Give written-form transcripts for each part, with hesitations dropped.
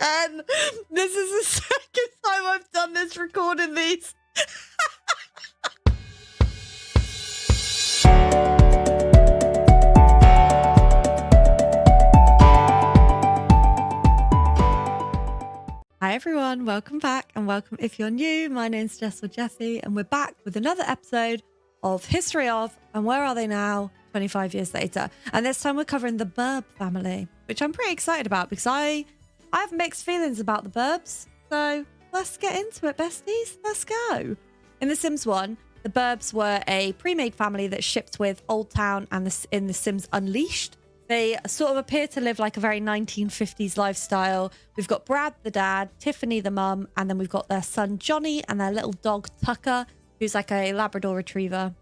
And this is the second time I've done this recording these. Hi everyone, welcome back and welcome if you're new. My name's Jess or Jessie and we're back with another episode of History of and Where Are They Now 25 years later. And this time we're covering the Burb family, which I'm pretty excited about because I have mixed feelings about the Burbs. So let's get into it, besties. Let's go. In The Sims 1, the Burbs were a pre-made family that shipped with Old Town and in The Sims Unleashed. They sort of appear to live like a very 1950s lifestyle. We've got Brad, the dad, Tiffany, the mum, and then we've got their son, Johnny, and their little dog, Tucker, who's like a Labrador retriever.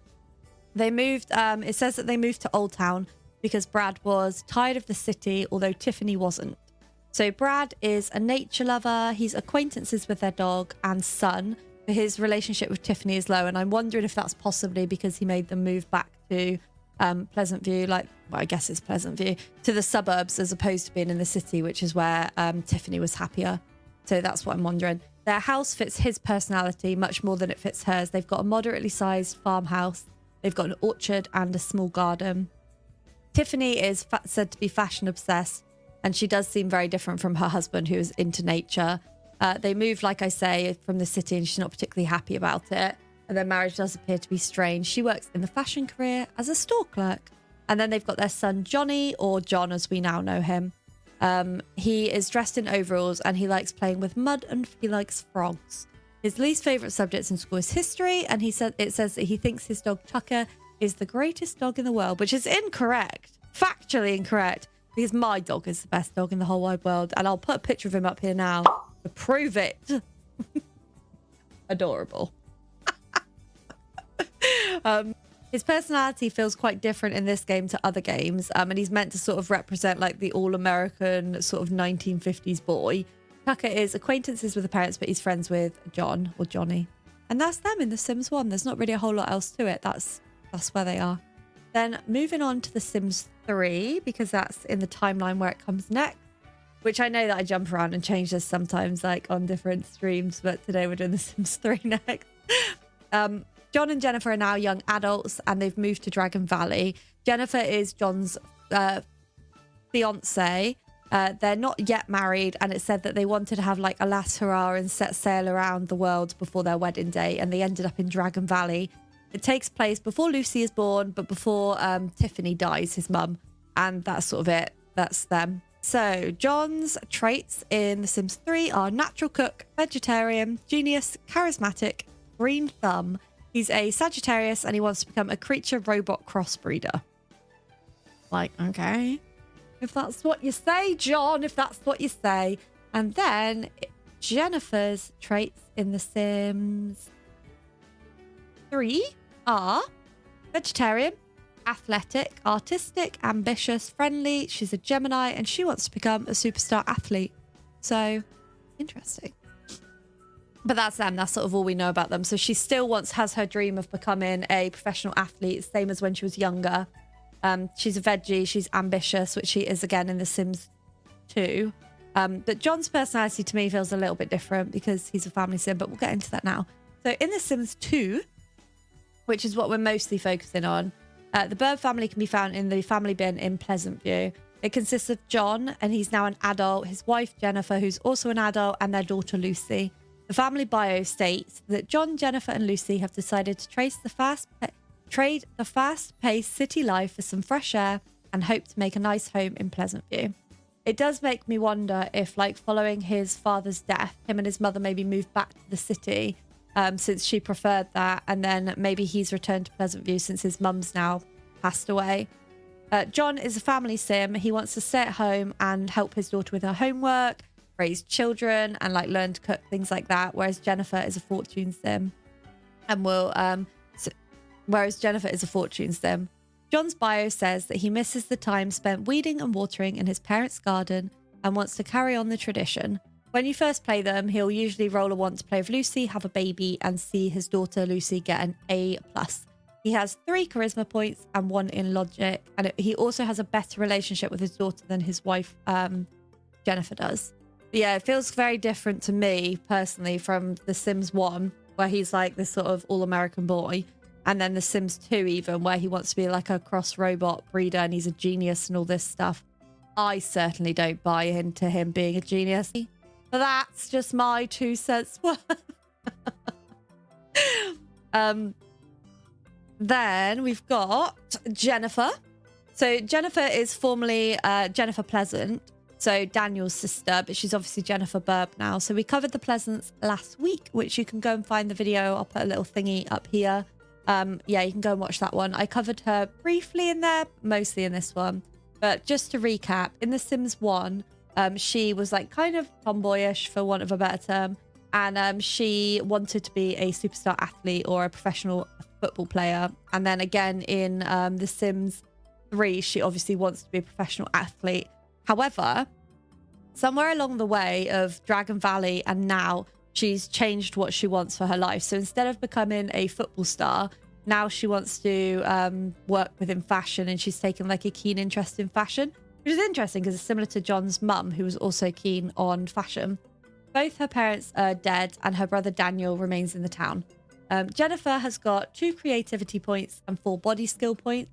They moved, it says that they moved to Old Town because Brad was tired of the city, although Tiffany wasn't. So Brad is a nature lover. He's acquaintances with their dog and son. His relationship with Tiffany is low, and I'm wondering if that's possibly because he made them move back to Pleasantview, I guess it's Pleasantview, to the suburbs as opposed to being in the city, which is where Tiffany was happier. So that's what I'm wondering. Their house fits his personality much more than it fits hers. They've got a moderately sized farmhouse. They've got an orchard and a small garden. Tiffany is said to be fashion obsessed, and she does seem very different from her husband, who is into nature. They moved, like I say, from the city, and she's not particularly happy about it. And their marriage does appear to be strange. She works in the fashion career as a store clerk. And then they've got their son, Johnny, or John as we now know him. He is dressed in overalls and he likes playing with mud and he likes frogs. His least favourite subjects in school is history. And it says that he thinks his dog, Tucker, is the greatest dog in the world, which is incorrect. Factually incorrect. Because my dog is the best dog in the whole wide world. And I'll put a picture of him up here now to prove it. Adorable. His personality feels quite different in this game to other games, and he's meant to sort of represent like the all-American sort of 1950s boy. Tucker is acquaintances with the parents, but he's friends with John or Johnny, and that's them in The Sims 1. There's not really a whole lot else to it. That's where they are. Then moving on to The Sims 3, because that's in the timeline where it comes next, which I know that I jump around and change this sometimes like on different streams, but today we're doing The Sims 3 next. John and Jennifer are now young adults and they've moved to Dragon Valley. Jennifer is John's fiance. They're not yet married, and it said that they wanted to have like a last hurrah and set sail around the world before their wedding day, and they ended up in Dragon Valley. It takes place before Lucy is born, but before Tiffany dies, his mum, and that's sort of it. That's them. So John's traits in The Sims 3 are natural cook, vegetarian, genius, charismatic, green thumb. He's a Sagittarius and he wants to become a creature robot crossbreeder. Like, okay. If that's what you say, John, if that's what you say. And then Jennifer's traits in The Sims 3 are vegetarian, athletic, artistic, ambitious, friendly. She's a Gemini and she wants to become a superstar athlete. So, interesting. But that's them. That's sort of all we know about them. So she still has her dream of becoming a professional athlete, same as when she was younger. She's a veggie. She's ambitious, which she is again in The Sims 2. But John's personality to me feels a little bit different because he's a family sim, but we'll get into that now. So in The Sims 2, which is what we're mostly focusing on, the Burb family can be found in the family bin in Pleasantview. It consists of John, and he's now an adult, his wife Jennifer, who's also an adult, and their daughter Lucy. The family bio states that John, Jennifer and Lucy have decided to trade the fast-paced city life for some fresh air and hope to make a nice home in Pleasantview. It does make me wonder if, like, following his father's death, him and his mother maybe moved back to the city since she preferred that, and then maybe he's returned to Pleasantview since his mum's now passed away. John is a family sim. He wants to stay at home and help his daughter with her homework, raise children and like learn to cook, things like that, whereas Jennifer is a fortune sim John's bio says that he misses the time spent weeding and watering in his parents' garden and wants to carry on the tradition. When you first play them, he'll usually roll a want to play with Lucy, have a baby and see his daughter Lucy get an A+. He has 3 charisma points and 1 in logic, and he also has a better relationship with his daughter than his wife Jennifer does. But yeah, it feels very different to me personally from The Sims 1, where he's like this sort of all-American boy. And then The Sims 2 even, where he wants to be like a cross-robot breeder and he's a genius and all this stuff. I certainly don't buy into him being a genius. But that's just my 2 cents worth. Then we've got Jennifer. So Jennifer is formerly Jennifer Pleasant, so Daniel's sister, but she's obviously Jennifer Burb now. So we covered the Pleasants last week, which you can go and find the video. I'll put a little thingy up here. Yeah, you can go and watch that one. I covered her briefly in there, mostly in this one. But just to recap, in The Sims 1, she was like kind of tomboyish, for want of a better term. And she wanted to be a superstar athlete or a professional football player. And then again in The Sims 3, she obviously wants to be a professional athlete. However, somewhere along the way of Dragon Valley and now, she's changed what she wants for her life. So instead of becoming a football star, now she wants to work within fashion, and she's taken like a keen interest in fashion, which is interesting because it's similar to John's mum, who was also keen on fashion. Both her parents are dead and her brother Daniel remains in the town. Jennifer has got 2 creativity points and 4 body skill points.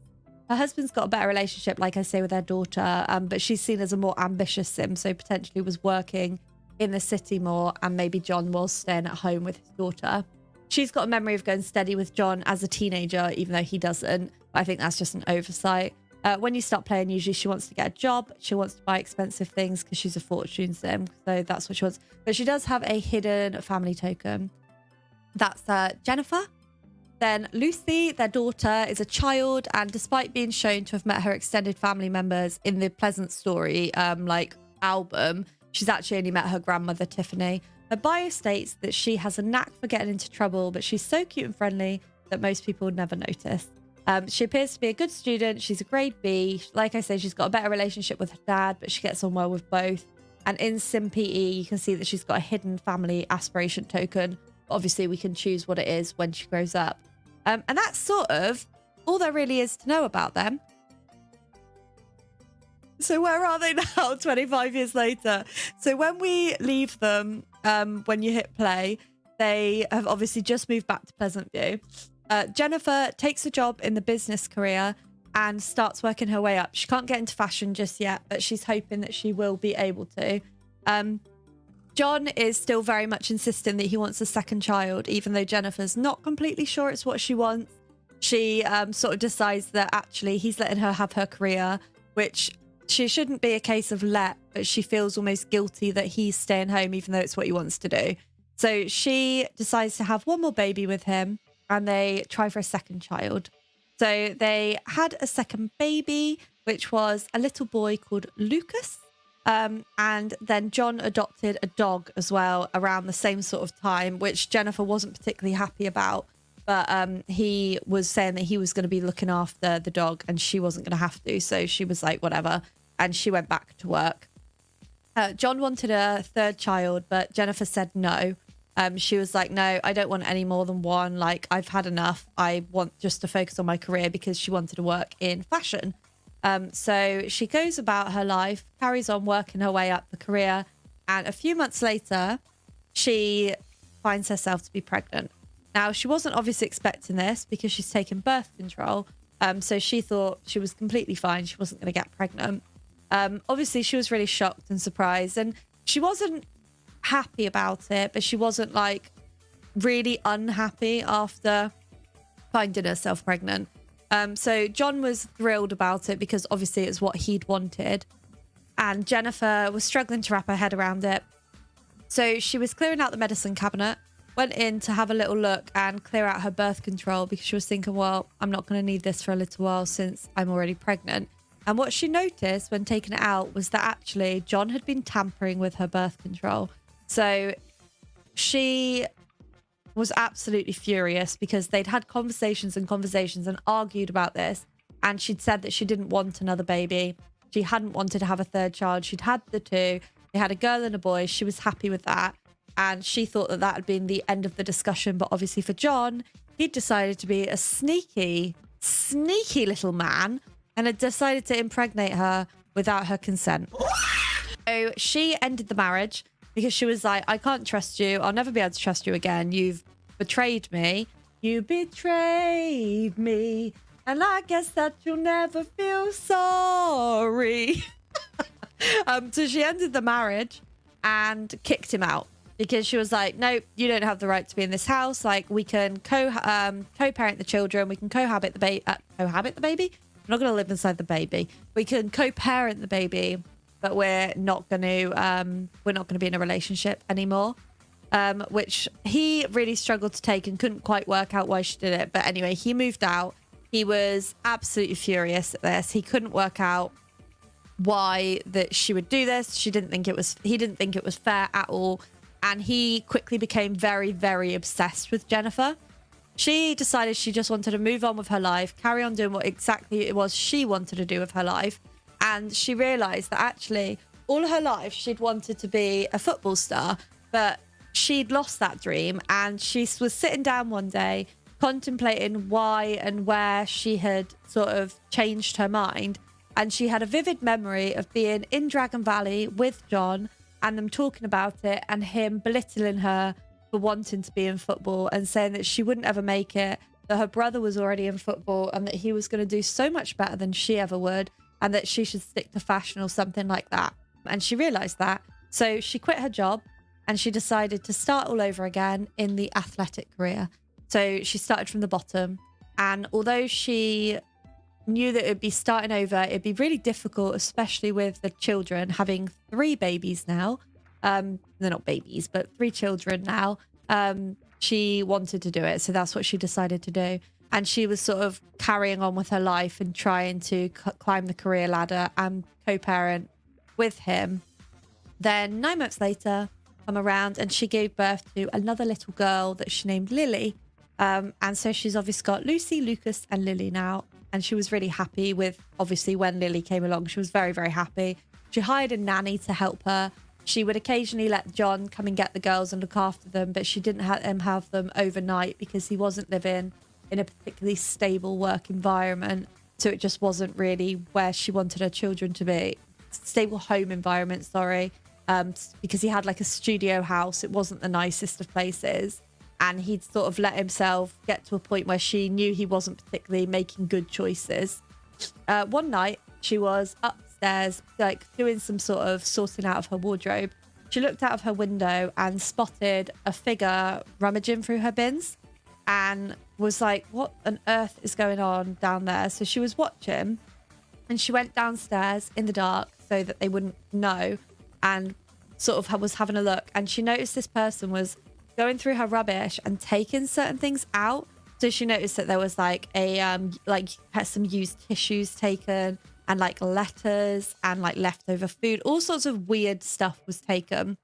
Her husband's got a better relationship, like I say, with their daughter, but she's seen as a more ambitious sim, so potentially was working in the city more, and maybe John was staying at home with his daughter. She's got a memory of going steady with John as a teenager, even though he doesn't. But I think that's just an oversight. When you start playing, usually she wants to get a job. She wants to buy expensive things because she's a fortune sim, so that's what she wants. But she does have a hidden family token. That's Jennifer. Then Lucy, their daughter, is a child, and despite being shown to have met her extended family members in the Pleasant Story album, she's actually only met her grandmother, Tiffany. Her bio states that she has a knack for getting into trouble, but she's so cute and friendly that most people would never notice. She appears to be a good student. She's a grade B. Like I say, she's got a better relationship with her dad, but she gets on well with both. And in Sim PE, you can see that she's got a hidden family aspiration token. Obviously, we can choose what it is when she grows up. And that's sort of all there really is to know about them. So where are they now, 25 years later? So when we leave them, when you hit play, they have obviously just moved back to Pleasantview. Jennifer takes a job in the business career and starts working her way up. She can't get into fashion just yet, but she's hoping that she will be able to. John is still very much insisting that he wants a second child, even though Jennifer's not completely sure it's what she wants. She sort of decides that actually he's letting her have her career, which she shouldn't be a case of but she feels almost guilty that he's staying home, even though it's what he wants to do. So she decides to have one more baby with him, and they try for a second child. So they had a second baby, which was a little boy called Lucas. And then John adopted a dog as well around the same sort of time, which Jennifer wasn't particularly happy about. But he was saying that he was going to be looking after the dog and she wasn't going to have to. So she was like, whatever. And she went back to work. John wanted a third child, but Jennifer said no. She was like, no, I don't want any more than one. Like, I've had enough. I want just to focus on my career, because she wanted to work in fashion. So she goes about her life, carries on working her way up the career. And a few months later, she finds herself to be pregnant. Now, she wasn't obviously expecting this because she's taken birth control. So she thought she was completely fine. She wasn't going to get pregnant. Obviously, she was really shocked and surprised. And she wasn't happy about it, but she wasn't like really unhappy after finding herself pregnant. So John was thrilled about it because obviously it's what he'd wanted. And Jennifer was struggling to wrap her head around it. So she was clearing out the medicine cabinet, went in to have a little look and clear out her birth control because she was thinking, well, I'm not going to need this for a little while since I'm already pregnant. And what she noticed when taking it out was that actually John had been tampering with her birth control. So she was absolutely furious because they'd had conversations and argued about this. And she'd said that she didn't want another baby. She hadn't wanted to have a third child. She'd had the two. They had a girl and a boy. She was happy with that. And she thought that that had been the end of the discussion. But obviously for John, he'd decided to be a sneaky little man and had decided to impregnate her without her consent. So she ended the marriage because she was like, I can't trust you. I'll never be able to trust you again. You've betrayed me. You betrayed me. And I guess that you'll never feel sorry. So she ended the marriage and kicked him out because she was like, nope, you don't have the right to be in this house. Like, we can co-parent the children. We can cohabit the baby. Cohabit the baby? I'm not going to live inside the baby. We can co-parent the baby, but we're not going to be in a relationship anymore. Which he really struggled to take and couldn't quite work out why she did it. But anyway, he moved out. He was absolutely furious at this. He couldn't work out why that she would do this. He didn't think it was fair at all. And he quickly became very, very obsessed with Jennifer. She decided she just wanted to move on with her life, carry on doing what exactly it was she wanted to do with her life. And she realized that actually all her life she'd wanted to be a football star, but she'd lost that dream. And she was sitting down one day contemplating why and where she had sort of changed her mind. And she had a vivid memory of being in Dragon Valley with John and them talking about it and him belittling her for wanting to be in football and saying that she wouldn't ever make it, that her brother was already in football and that he was going to do so much better than she ever would, and that she should stick to fashion or something like that. And she realized that. So she quit her job and she decided to start all over again in the athletic career. So she started from the bottom. And although she knew that it would be starting over, it'd be really difficult, especially with the children, having 3 babies now. They're not babies, but 3 children now. She wanted to do it. So that's what she decided to do. And she was sort of carrying on with her life and trying to climb the career ladder and co-parent with him. Then 9 months later, come around and she gave birth to another little girl that she named Lily. And so she's obviously got Lucy, Lucas, and Lily now. And she was really happy with, obviously, when Lily came along. She was very, very happy. She hired a nanny to help her. She would occasionally let John come and get the girls and look after them, but she didn't have them overnight because he wasn't living in a particularly stable work environment. So it just wasn't really where she wanted her children to be. Stable home environment, sorry. Because he had like a studio house. It wasn't the nicest of places. And he'd sort of let himself get to a point where she knew he wasn't particularly making good choices. One night, she was upstairs, like doing some sort of sorting out of her wardrobe. She looked out of her window and spotted a figure rummaging through her bins and was like, what on earth is going on down there? So she was watching and she went downstairs in the dark so that they wouldn't know, and sort of was having a look. And she noticed this person was going through her rubbish and taking certain things out. So she noticed that there was like had some used tissues taken and like letters and like leftover food. All sorts of weird stuff was taken.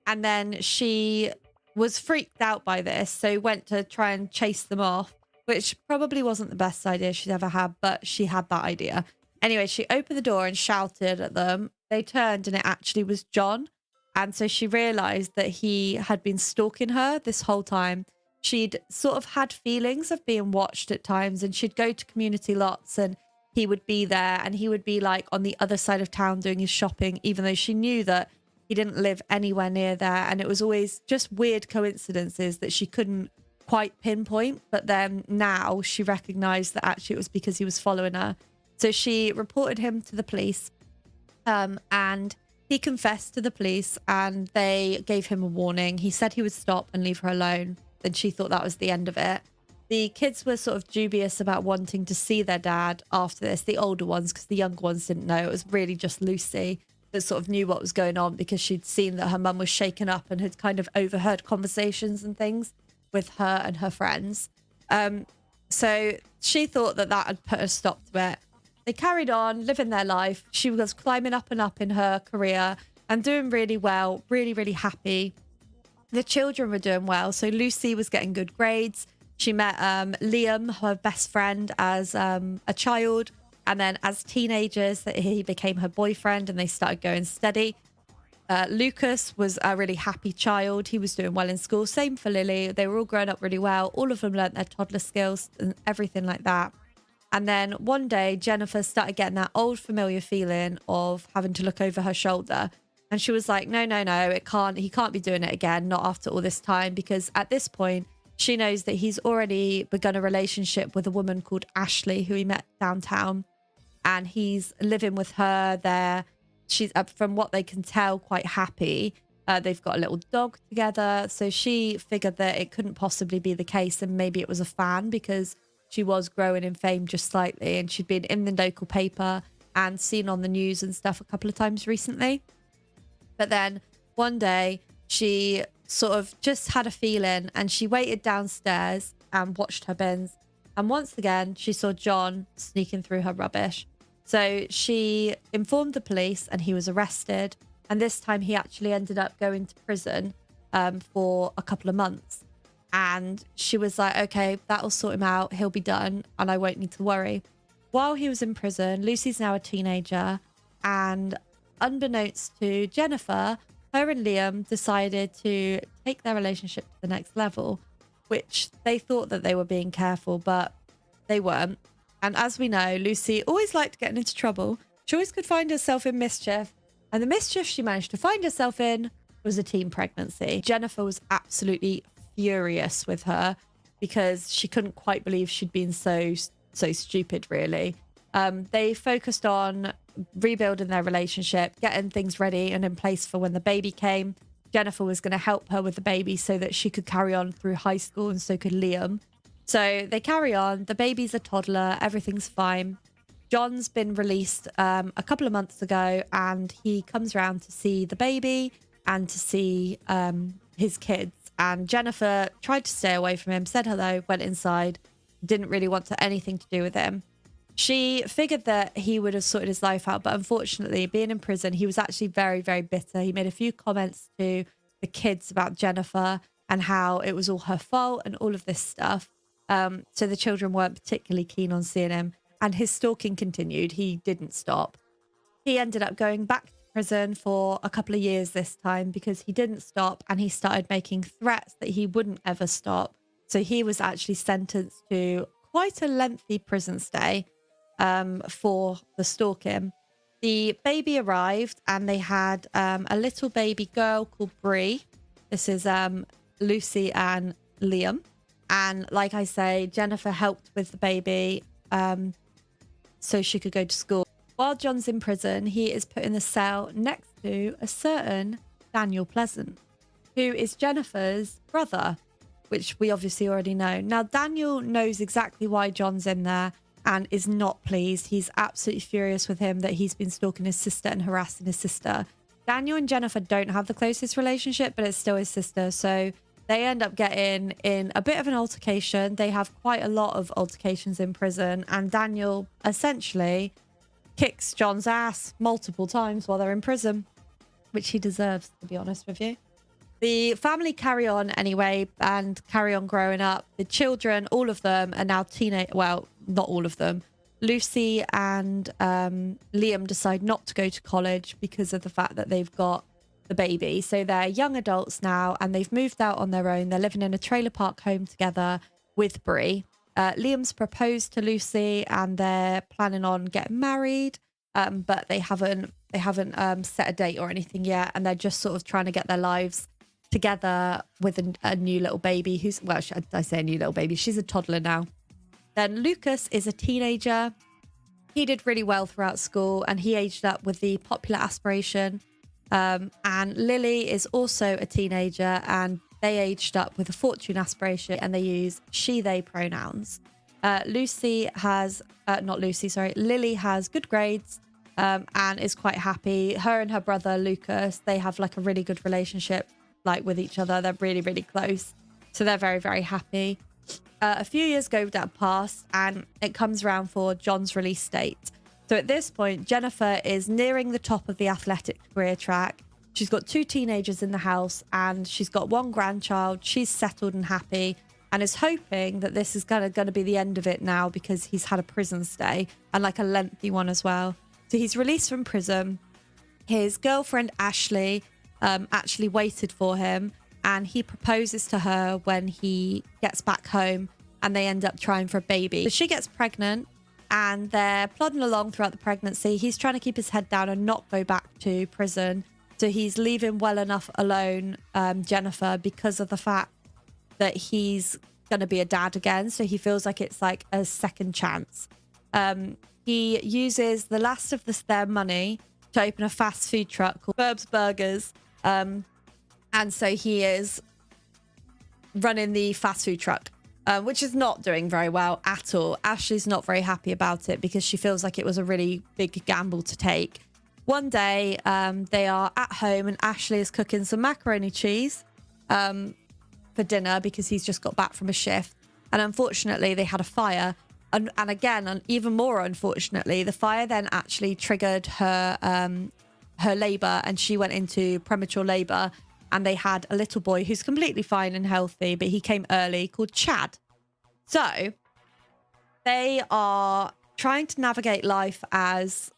And then she was freaked out by this, so went to try and chase them off, which probably wasn't the best idea she's ever had, but she had that idea. Anyway, she opened the door and shouted at them. They turned and it actually was John. And so she realized that he had been stalking her this whole time. She'd sort of had feelings of being watched at times, and she'd go to community lots and he would be there and he would be like on the other side of town doing his shopping, even though she knew that he didn't live anywhere near there. And it was always just weird coincidences that she couldn't quite pinpoint. But then now she recognized that actually it was because he was following her. So she reported him to the police, and he confessed to the police and they gave him a warning. He said he would stop and leave her alone. Then she thought that was the end of it. The kids were sort of dubious about wanting to see their dad after this, the older ones, because the younger ones didn't know. It was really just Lucy that sort of knew what was going on because she'd seen that her mum was shaken up and had kind of overheard conversations and things with her and her friends. So she thought that that had put a stop to it. They carried on living their life. She was climbing up and up in her career and doing really well, really, really happy. The children were doing well. So Lucy was getting good grades. She met Liam, her best friend, as a child. And then as teenagers, he became her boyfriend and they started going steady. Lucas was a really happy child. He was doing well in school. Same for Lily. They were all growing up really well. All of them learnt their toddler skills and everything like that. And then one day, Jennifer started getting that old familiar feeling of having to look over her shoulder. And she was like, no, no, no, he can't be doing it again, not after all this time, because at this point, she knows that he's already begun a relationship with a woman called Ashley, who he met downtown, and he's living with her there. She's, from what they can tell, quite happy. They've got a little dog together. So she figured that it couldn't possibly be the case, and maybe it was a fan, because she was growing in fame just slightly, and she'd been in the local paper and seen on the news and stuff a couple of times recently. But then one day she sort of just had a feeling, and she waited downstairs and watched her bins. And once again, she saw John sneaking through her rubbish. So she informed the police, and he was arrested. And this time he actually ended up going to prison for a couple of months. And she was like, okay, that'll sort him out. He'll be done and I won't need to worry. While he was in prison, Lucy's now a teenager. And unbeknownst to Jennifer, her and Liam decided to take their relationship to the next level, which they thought that they were being careful, but they weren't. And as we know, Lucy always liked getting into trouble. She always could find herself in mischief. And the mischief she managed to find herself in was a teen pregnancy. Jennifer was absolutely furious with her because she couldn't quite believe she'd been so stupid, really. They focused on rebuilding their relationship, getting things ready and in place for when the baby came. Jennifer was going to help her with the baby so that she could carry on through high school, and so could Liam. So they carry on. The baby's a toddler. Everything's fine. John's been released a couple of months ago, and he comes around to see the baby and to see his kids. And Jennifer tried to stay away from him, said hello, went inside, didn't really want anything to do with him. She figured that he would have sorted his life out, but unfortunately, being in prison, he was actually very, very bitter. He made a few comments to the kids about Jennifer and how it was all her fault and all of this stuff. So the children weren't particularly keen on seeing him. And his stalking continued. He didn't stop. He ended up going back to prison for a couple of years this time because he didn't stop, and he started making threats that he wouldn't ever stop. So he was actually sentenced to quite a lengthy prison stay for the stalking. The baby arrived, and they had a little baby girl called Bree. This is Lucy and Liam. And like I say, Jennifer helped with the baby so she could go to school. While John's in prison, he is put in the cell next to a certain Daniel Pleasant, who is Jennifer's brother, which we obviously already know. Now, Daniel knows exactly why John's in there and is not pleased. He's absolutely furious with him that he's been stalking his sister and harassing his sister. Daniel and Jennifer don't have the closest relationship, but it's still his sister. So they end up getting in a bit of an altercation. They have quite a lot of altercations in prison, and Daniel essentially kicks John's ass multiple times while they're in prison, which he deserves, to be honest with you. The family carry on anyway and carry on growing up. The children, all of them, are now teenage. Well, not all of them. Lucy and Liam decide not to go to college because of the fact that they've got the baby. So they're young adults now, and they've moved out on their own. They're living in a trailer park home together with Bree. Liam's proposed to Lucy, and they're planning on getting married, but they haven't set a date or anything yet, and they're just sort of trying to get their lives together with a new little baby who's, well, I say a new little baby, she's a toddler now. Then Lucas is a teenager. He did really well throughout school, and he aged up with the popular aspiration. And Lily is also a teenager, and they aged up with a fortune aspiration, and they use she, they pronouns. Lily has good grades and is quite happy. Her and her brother Lucas, they have like a really good relationship, like with each other. They're really, really close. So they're very, very happy. A few years go that past, and it comes around for John's release date. So at this point, Jennifer is nearing the top of the athletic career track. She's got 2 teenagers in the house, and she's got 1 grandchild. She's settled and happy, and is hoping that this is going to be the end of it now, because he's had a prison stay, and like a lengthy one as well. So he's released from prison. His girlfriend, Ashley, actually waited for him, and he proposes to her when he gets back home, and they end up trying for a baby. So she gets pregnant, and they're plodding along throughout the pregnancy. He's trying to keep his head down and not go back to prison. So he's leaving well enough alone, Jennifer, because of the fact that he's going to be a dad again. So he feels like it's like a second chance. He uses the last of their money to open a fast food truck called Burb's Burgers. And so he is running the fast food truck, which is not doing very well at all. Ashley's not very happy about it because she feels like it was a really big gamble to take. One day, they are at home and Ashley is cooking some macaroni cheese for dinner because he's just got back from a shift. And unfortunately, they had a fire. And again, and even more unfortunately, the fire then actually triggered her labor, and she went into premature labor. And they had a little boy who's completely fine and healthy, but he came early, called Chad. So they are trying to navigate life as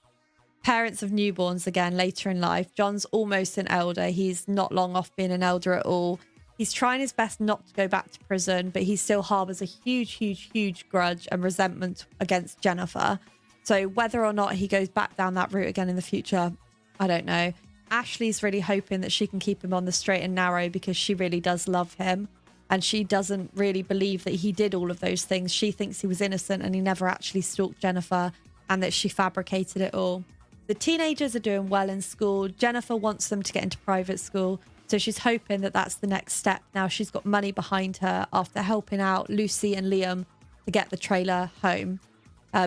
parents of newborns again later in life. John's almost an elder. He's not long off being an elder at all. He's trying his best not to go back to prison, but he still harbors a huge grudge and resentment against Jennifer. So whether or not he goes back down that route again in the future, I don't know. Ashley's really hoping that she can keep him on the straight and narrow because she really does love him. And she doesn't really believe that he did all of those things. She thinks he was innocent and he never actually stalked Jennifer, and that she fabricated it all. The teenagers are doing well in school. Jennifer wants them to get into private school. So she's hoping that that's the next step. Now she's got money behind her after helping out Lucy and Liam to get the trailer home.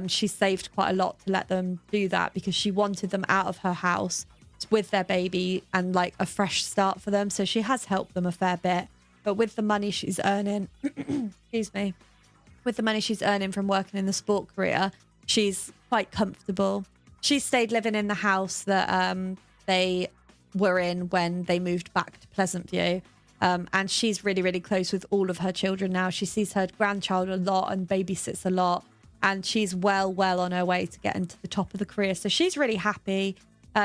She saved quite a lot to let them do that because she wanted them out of her house with their baby and like a fresh start for them. So she has helped them a fair bit. But with the money she's earning, excuse me, with the money she's earning from working in the sport career, she's quite comfortable. She stayed living in the house that they were in when they moved back to Pleasantview. And she's really close with all of her children now. She sees her grandchild a lot and babysits a lot. And she's well on her way to getting to the top of the career. So she's really happy.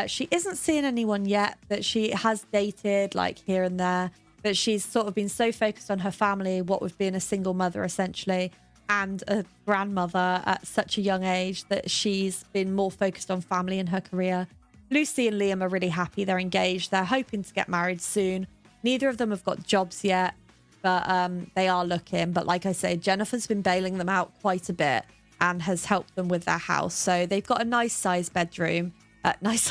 She isn't seeing anyone yet, but she has dated like here and there. But she's sort of been so focused on her family, what with being a single mother essentially, and a grandmother at such a young age, that she's been more focused on family and her career. Lucy and Liam are really happy. They're engaged. They're hoping to get married soon. Neither of them have got jobs yet, but they are looking. But like I say, Jennifer's been bailing them out quite a bit and has helped them with their house. So they've got a nice size bedroom, a nice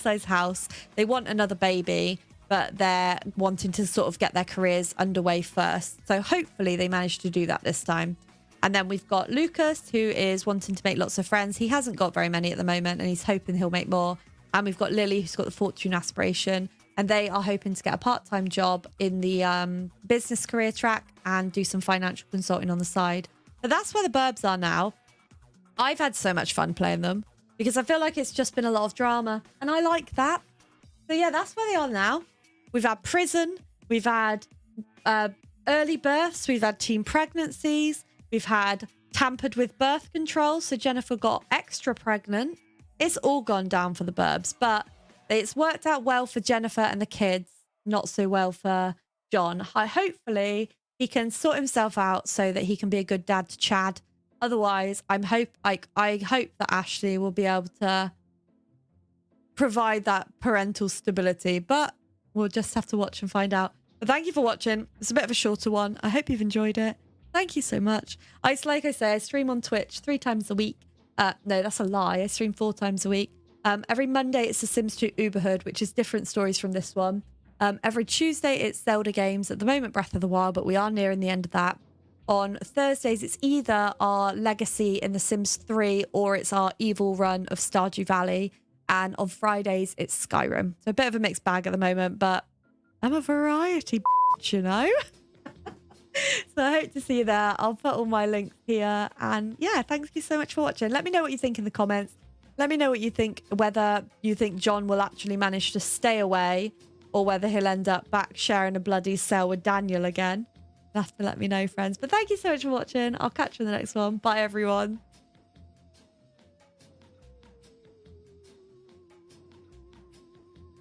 size house. They want another baby, but they're wanting to sort of get their careers underway first. So hopefully they manage to do that this time. And then we've got Lucas, who is wanting to make lots of friends. He hasn't got very many at the moment, and he's hoping he'll make more. And we've got Lily, who's got the fortune aspiration, and they are hoping to get a part-time job in the business career track and do some financial consulting on the side. But that's where the Burbs are now. I've had so much fun playing them because I feel like it's just been a lot of drama, and I like that. So yeah, that's where they are now. We've had prison, we've had early births, we've had teen pregnancies, we've had tampered with birth control, so Jennifer got extra pregnant. It's all gone down for the Burbs, but it's worked out well for Jennifer and the kids, not so well for John. Hopefully he can sort himself out so that he can be a good dad to Chad. Otherwise, I hope that Ashley will be able to provide that parental stability, but we'll just have to watch and find out. But thank you for watching. It's a bit of a shorter one. I hope you've enjoyed it. Thank you so much. Like I say, I stream on Twitch 3 times a week. No, that's a lie. I stream 4 times a week. Every Monday, it's The Sims 2 Uberhood, which is different stories from this one. Every Tuesday, it's Zelda games. At the moment, Breath of the Wild, but we are nearing the end of that. On Thursdays, it's either our Legacy in The Sims 3 or it's our Evil Run of Stardew Valley. And on Fridays, it's Skyrim. So a bit of a mixed bag at the moment, but I'm a variety bitch, you know? So I hope to see you there. I'll put all my links here. And yeah, thank you so much for watching. Let me know what you think in the comments. Let me know what you think, whether you think John will actually manage to stay away or whether he'll end up back sharing a bloody cell with Daniel again. You'll have to let me know, friends. But thank you so much for watching. I'll catch you in the next one. Bye, everyone.